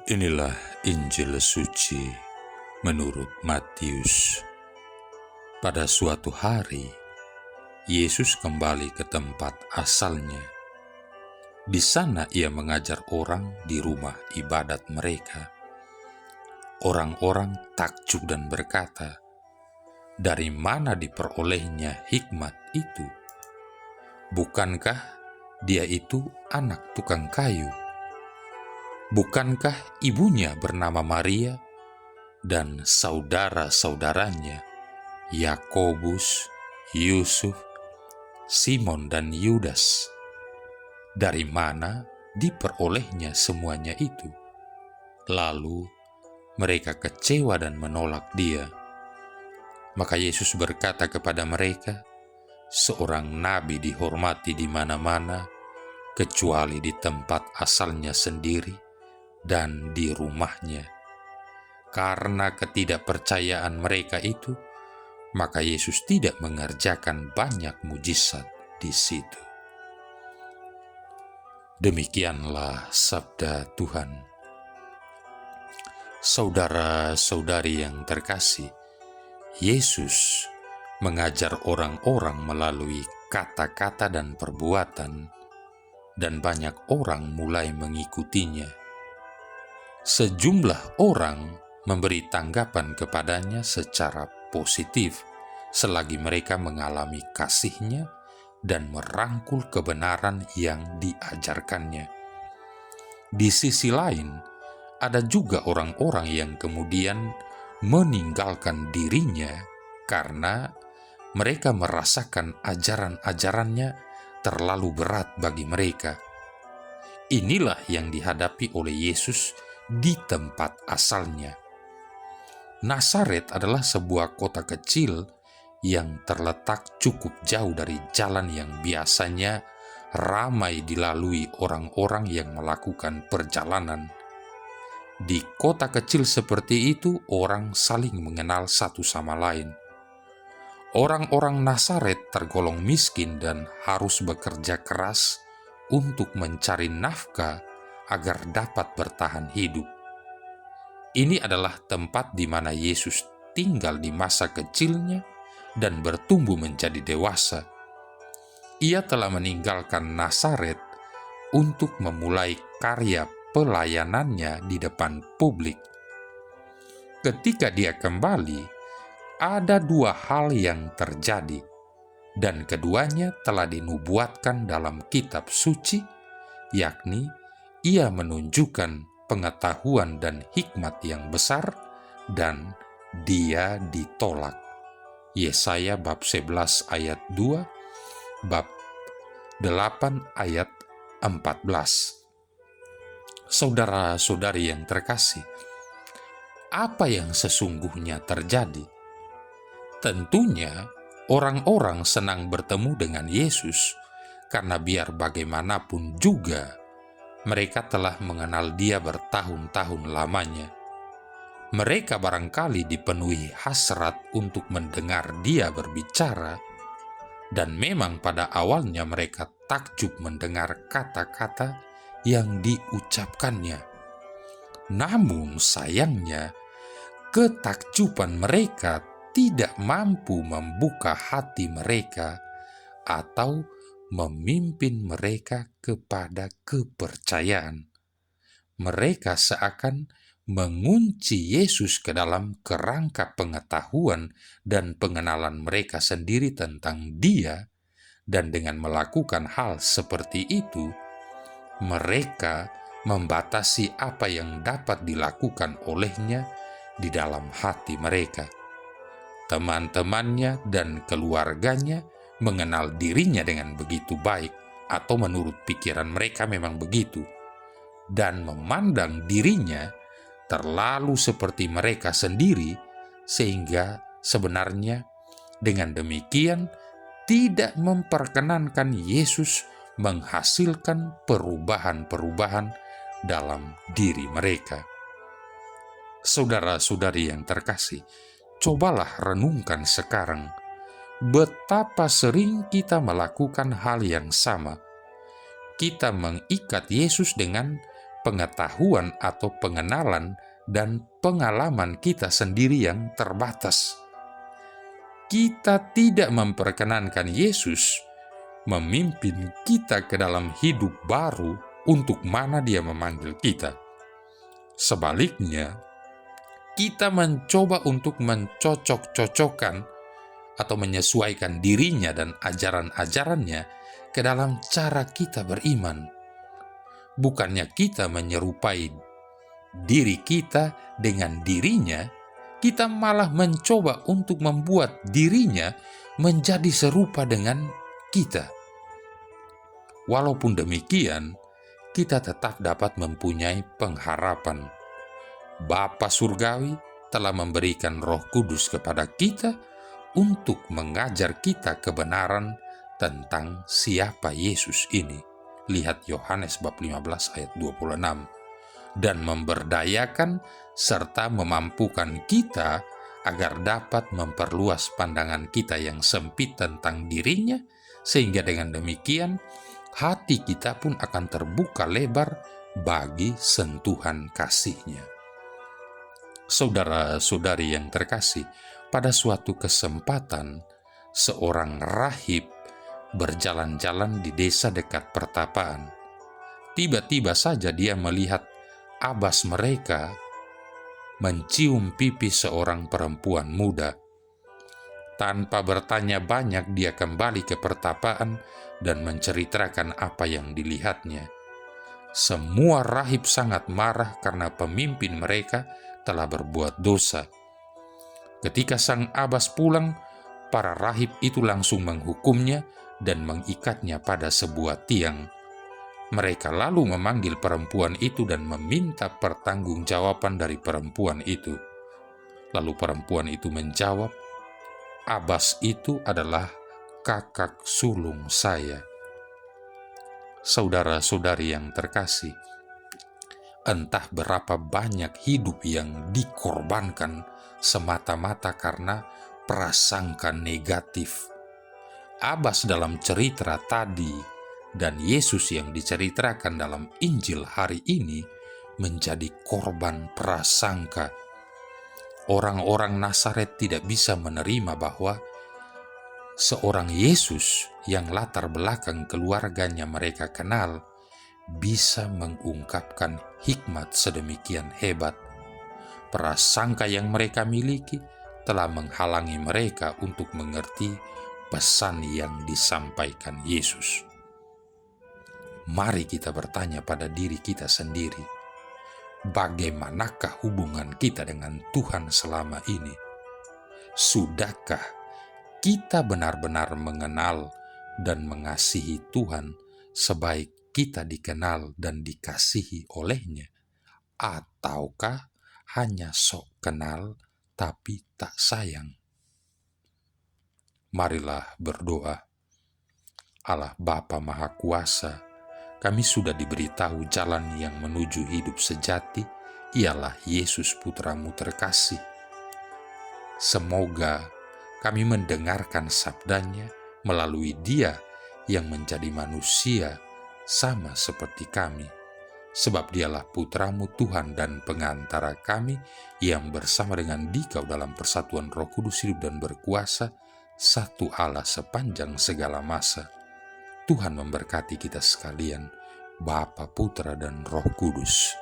Inilah Injil suci menurut Matius. Pada suatu hari, Yesus kembali ke tempat asalnya. Di sana ia mengajar orang di rumah ibadat mereka. Orang-orang takjub dan berkata, "Dari mana diperolehnya hikmat itu? Bukankah dia itu anak tukang kayu? Bukankah ibunya bernama Maria dan saudara-saudaranya Yakobus, Yusuf, Simon dan Yudas? Dari mana diperolehnya semuanya itu?" Lalu mereka kecewa dan menolak dia. Maka Yesus berkata kepada mereka, "Seorang nabi dihormati di mana-mana, kecuali di tempat asalnya sendiri dan di rumahnya." Karena ketidakpercayaan mereka itu, maka Yesus tidak mengerjakan banyak mujizat di situ. Demikianlah sabda Tuhan. Saudara-saudari yang terkasih, Yesus mengajar orang-orang melalui kata-kata dan perbuatan, dan banyak orang mulai mengikutinya. Sejumlah orang memberi tanggapan kepadanya secara positif selagi mereka mengalami kasih-Nya dan merangkul kebenaran yang diajarkannya. Di sisi lain, ada juga orang-orang yang kemudian meninggalkan dirinya karena mereka merasakan ajaran-ajarannya terlalu berat bagi mereka. Inilah yang dihadapi oleh Yesus di tempat asalnya. Nazaret adalah sebuah kota kecil yang terletak cukup jauh dari jalan yang biasanya ramai dilalui orang-orang yang melakukan perjalanan. Di kota kecil seperti itu, orang saling mengenal satu sama lain. Orang-orang Nazaret tergolong miskin dan harus bekerja keras untuk mencari nafkah agar dapat bertahan hidup. Ini adalah tempat di mana Yesus tinggal di masa kecilnya dan bertumbuh menjadi dewasa. Ia telah meninggalkan Nazaret untuk memulai karya pelayanannya di depan publik. Ketika dia kembali, ada dua hal yang terjadi, dan keduanya telah dinubuatkan dalam kitab suci, yakni ia menunjukkan pengetahuan dan hikmat yang besar, dan dia ditolak. Yesaya bab 11 ayat 2, bab 8 ayat 14. Saudara-saudari yang terkasih, apa yang sesungguhnya terjadi? Tentunya orang-orang senang bertemu dengan Yesus karena biar bagaimanapun juga mereka telah mengenal Dia bertahun-tahun lamanya. Mereka barangkali dipenuhi hasrat untuk mendengar Dia berbicara, dan memang pada awalnya mereka takjub mendengar kata-kata yang diucapkannya. Namun sayangnya, ketakjuban mereka tidak mampu membuka hati mereka atau memimpin mereka kepada kepercayaan. Mereka seakan mengunci Yesus ke dalam kerangka pengetahuan dan pengenalan mereka sendiri tentang Dia, dan dengan melakukan hal seperti itu, mereka membatasi apa yang dapat dilakukan olehnya di dalam hati mereka. Teman-temannya dan keluarganya mengenal dirinya dengan begitu baik, atau menurut pikiran mereka memang begitu, dan memandang dirinya terlalu seperti mereka sendiri, sehingga sebenarnya dengan demikian tidak memperkenankan Yesus menghasilkan perubahan-perubahan dalam diri mereka. Saudara-saudari yang terkasih, cobalah renungkan sekarang betapa sering kita melakukan hal yang sama. Kita mengikat Yesus dengan pengetahuan atau pengenalan dan pengalaman kita sendiri yang terbatas. Kita tidak memperkenankan Yesus memimpin kita ke dalam hidup baru untuk mana Dia memanggil kita. Sebaliknya, kita mencoba untuk mencocok-cocokkan atau menyesuaikan dirinya dan ajaran-ajarannya ke dalam cara kita beriman. Bukannya kita menyerupai diri kita dengan dirinya, kita malah mencoba untuk membuat dirinya menjadi serupa dengan kita. Walaupun demikian, kita tetap dapat mempunyai pengharapan. Bapa Surgawi telah memberikan Roh Kudus kepada kita untuk mengajar kita kebenaran tentang siapa Yesus ini. Lihat Yohanes bab 15 ayat 26. Dan memberdayakan serta memampukan kita agar dapat memperluas pandangan kita yang sempit tentang dirinya, sehingga dengan demikian hati kita pun akan terbuka lebar bagi sentuhan kasih-Nya. Saudara-saudari yang terkasih, pada suatu kesempatan seorang rahib berjalan-jalan di desa dekat pertapaan. Tiba-tiba saja dia melihat abas mereka mencium pipi seorang perempuan muda. Tanpa bertanya banyak, dia kembali ke pertapaan dan menceritakan apa yang dilihatnya. Semua rahib sangat marah karena pemimpin mereka telah berbuat dosa. Ketika sang abas pulang, para rahib itu langsung menghukumnya dan mengikatnya pada sebuah tiang. Mereka lalu memanggil perempuan itu dan meminta pertanggungjawaban dari perempuan itu. Lalu perempuan itu menjawab, "Abas itu adalah kakak sulung saya." Saudara-saudari yang terkasih, entah berapa banyak hidup yang dikorbankan semata-mata karena prasangka negatif. Abas dalam cerita tadi dan Yesus yang diceritakan dalam Injil hari ini menjadi korban prasangka. Orang-orang Nazaret tidak bisa menerima bahwa seorang Yesus yang latar belakang keluarganya mereka kenal bisa mengungkapkan hikmat sedemikian hebat. Prasangka yang mereka miliki telah menghalangi mereka untuk mengerti pesan yang disampaikan Yesus. Mari kita bertanya pada diri kita sendiri, bagaimanakah hubungan kita dengan Tuhan selama ini? Sudahkah kita benar-benar mengenal dan mengasihi Tuhan sebaik kita dikenal dan dikasihi oleh-Nya? Ataukah hanya sok kenal tapi tak sayang? Marilah berdoa. Allah Bapa Maha Kuasa, kami sudah diberitahu jalan yang menuju hidup sejati, ialah Yesus Putra-Mu terkasih. Semoga kami mendengarkan sabdanya melalui Dia yang menjadi manusia sama seperti kami, sebab Dialah Putra-Mu Tuhan dan pengantara kami yang bersama dengan Dikau dalam persatuan Roh Kudus hidup dan berkuasa, satu Allah sepanjang segala masa. Tuhan memberkati kita sekalian, Bapa, Putra, dan Roh Kudus.